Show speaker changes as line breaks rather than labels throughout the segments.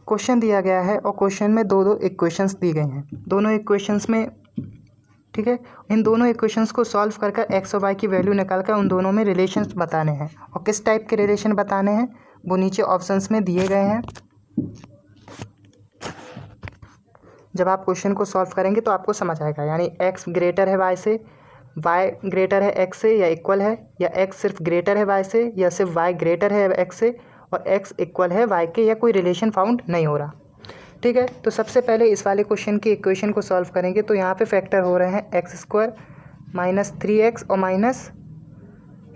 Question दिया गया है और क्वेश्चन में दो इक्वेशंस दी गई हैं, दोनों इक्वेशंस में, ठीक है, इन दोनों इक्वेशंस को सॉल्व कर एक्स और वाई की वैल्यू निकाल कर उन दोनों में रिलेशंस बताने हैं। और किस टाइप के रिलेशन बताने हैं वो नीचे ऑप्शंस में दिए गए हैं। जब आप क्वेश्चन को सॉल्व करेंगे तो आपको समझ आएगा, यानी एक्स ग्रेटर है वाई से, वाई ग्रेटर है एक्स से या इक्वल है, या एक्स सिर्फ ग्रेटर है वाई से या सिर्फ वाई ग्रेटर है एक्स से, और एक्स इक्वल है वाई के, या कोई रिलेशन फाउंड नहीं हो रहा। ठीक है, तो सबसे पहले इस वाले क्वेश्चन की इक्वेशन को सॉल्व करेंगे। तो यहाँ पे फैक्टर हो रहे हैं एक्स स्क्वायर माइनस 3x और माइनस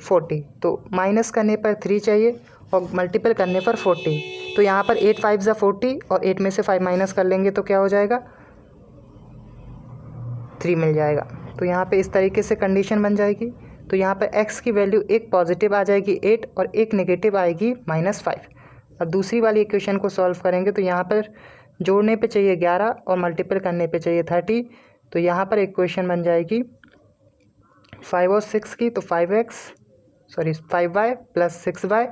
40। तो माइनस करने पर 3 चाहिए और मल्टीपल करने पर 40। तो यहाँ पर 8 5 ज़ा 40 और 8 में से 5 माइनस कर लेंगे तो क्या हो जाएगा, 3 मिल जाएगा। तो यहाँ पे इस तरीके से कंडीशन बन जाएगी। तो यहाँ पर x की वैल्यू एक पॉजिटिव आ जाएगी 8 और एक नेगेटिव आएगी -5। अब दूसरी वाली इक्वेशन को सॉल्व करेंगे तो यहाँ पर जोड़ने पे चाहिए 11 और मल्टीपल करने पे चाहिए 30। तो यहाँ पर इक्वेशन बन जाएगी 5 और 6 की, तो 5y plus 6y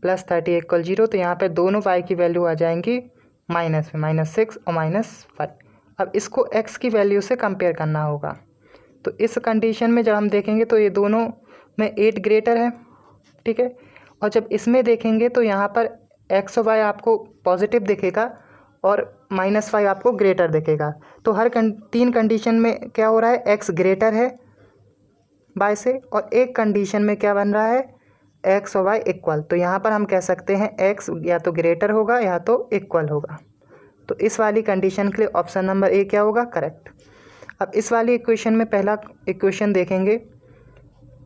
plus 30 equal 0। तो यहाँ पर दोनों y की वैल्यू आ जाएंगी माइनस में, -6 और -5। अब इसको x की वैल्यू से कंपेयर करना होगा। तो इस कंडीशन में जब हम देखेंगे तो ये दोनों में 8 ग्रेटर है, ठीक है। और जब इसमें देखेंगे तो यहाँ पर x और y आपको पॉजिटिव दिखेगा और -5 आपको ग्रेटर दिखेगा। तो हर तीन कंडीशन में क्या हो रहा है, x ग्रेटर है y से, और एक कंडीशन में क्या बन रहा है, x और y इक्वल। तो यहाँ पर हम कह सकते हैं x या तो ग्रेटर होगा या तो इक्वल होगा। तो इस वाली कंडीशन के लिए ऑप्शन नंबर ए क्या होगा, करेक्ट। अब इस वाली इक्वेशन में पहला इक्वेशन देखेंगे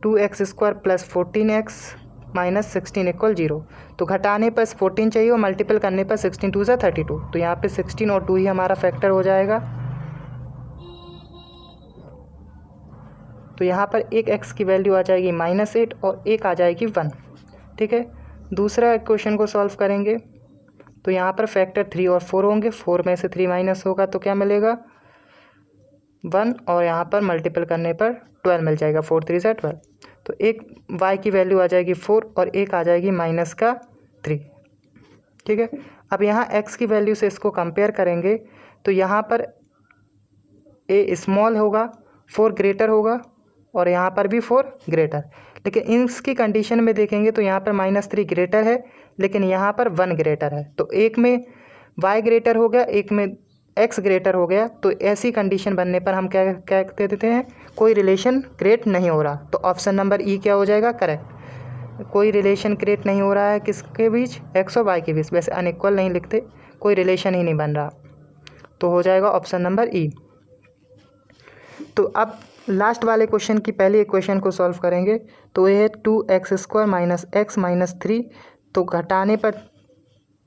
2x² plus 14x minus 16 equal 0। तो घटाने पर 14 चाहिए और मल्टीपल करने पर 16 2 ज़ा 32। तो यहाँ पे 16 और 2 ही हमारा फैक्टर हो जाएगा। तो यहाँ पर एक x की वैल्यू आ जाएगी -8 और एक आ जाएगी 1, ठीक है। दूसरा इक्वेशन को सॉल्व करेंगे तो यहाँ पर फैक्टर 3 और 4 होंगे, 4 में से 3 माइनस होगा तो क्या मिलेगा, 1, और यहाँ पर मल्टीपल करने पर 12 मिल जाएगा, 4 3 ज़ा 12। तो एक y की वैल्यू आ जाएगी 4 और एक आ जाएगी -3, ठीक है। अब यहाँ x की वैल्यू से इसको कंपेयर करेंगे तो यहाँ पर a स्मॉल होगा, 4 ग्रेटर होगा, और यहाँ पर भी 4 ग्रेटर। लेकिन इसकी कंडीशन में देखेंगे तो यहाँ पर -3 ग्रेटर है लेकिन यहाँ पर 1 ग्रेटर है। तो एक में y ग्रेटर हो गया, एक में x ग्रेटर हो गया। तो ऐसी कंडीशन बनने पर हम क्या क्या कह देते हैं, कोई रिलेशन क्रिएट नहीं हो रहा। तो ऑप्शन नंबर ई क्या हो जाएगा, करेक्ट। कोई रिलेशन क्रिएट नहीं हो रहा है किसके बीच, x और y के बीच। वैसे अनइक्वल नहीं लिखते, कोई रिलेशन ही नहीं बन रहा। तो हो जाएगा ऑप्शन नंबर ई। तो अब लास्ट वाले क्वेश्चन की पहली इक्वेशन को सॉल्व करेंगे। तो ये है 2x² माइनस x माइनस 3। तो घटाने पर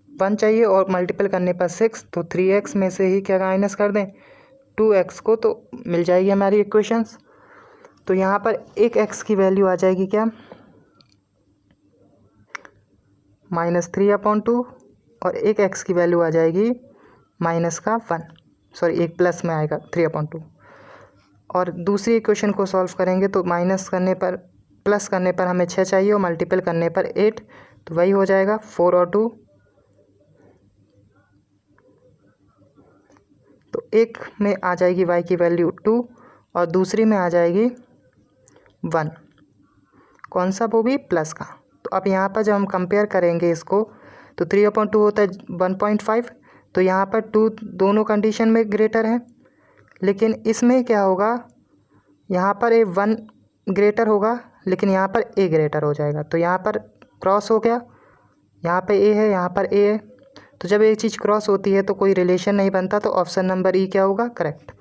1 चाहिए और मल्टीपल करने पर 6। तो 3x में से ही क्या माइनस कर दें, 2x को, तो मिल जाएगी हमारी इक्वेशंस। तो यहाँ पर एक x की वैल्यू आ जाएगी क्या, -3/2, और एक x की वैल्यू आ जाएगी एक प्लस में आएगा 3/2। और दूसरी इक्वेशन को सॉल्व करेंगे तो माइनस करने पर प्लस करने पर हमें 6 चाहिए और मल्टीपल करने पर 8। तो वही हो जाएगा 4 और 2। तो एक में आ जाएगी y की वैल्यू 2 और दूसरी में आ जाएगी 1, कौन सा, वो भी प्लस का। तो अब यहाँ पर जब हम कंपेयर करेंगे इसको तो 3/2 होता है 1.5। तो यहाँ पर 2 दोनों कंडीशन में ग्रेटर है, लेकिन इसमें क्या होगा, यहाँ पर ए 1 ग्रेटर होगा लेकिन यहाँ पर a ग्रेटर हो जाएगा। तो यहाँ पर क्रॉस हो गया, यहाँ पे a है, यहाँ पर a है। तो जब एक चीज़ क्रॉस होती है तो कोई रिलेशन नहीं बनता। तो ऑप्शन नंबर ई क्या होगा, करेक्ट।